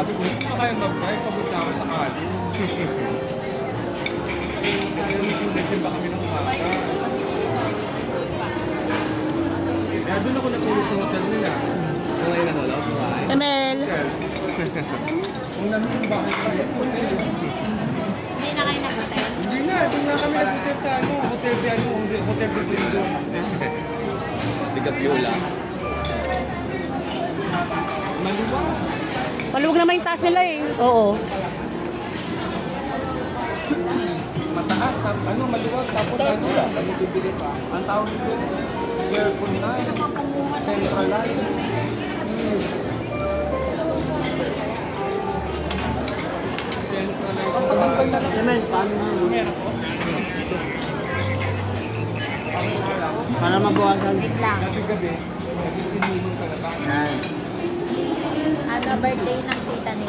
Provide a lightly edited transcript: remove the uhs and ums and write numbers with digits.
sabi ko, hindi ko kaya mag-drive, pagod na ako sa kali. Kaya naging ba kami ng umaga. Kaya doon ako natulog sa hotel nila. Ano ngayon natulog? Emel! Kung namin yung bakit kami hotel. Hindi na kayo nag-hotel? Hindi na, doon na kami nag-hotel sa ano, hotel de ano, hotel de Lindo. Bigat Viola. Maluwag. Maluwag naman yung taas nila eh. Oo. Mataas, ano, maluwag, tapos ano, kami bibili pa. Ang tawag nito, aircon na, centralized. Centralized. Emel, paano mo? Meron po. Para mabawasan. Wait lang. Gabi-gabi, naging tinulong ka na ba? Yan. Ano, birthday ng tita ni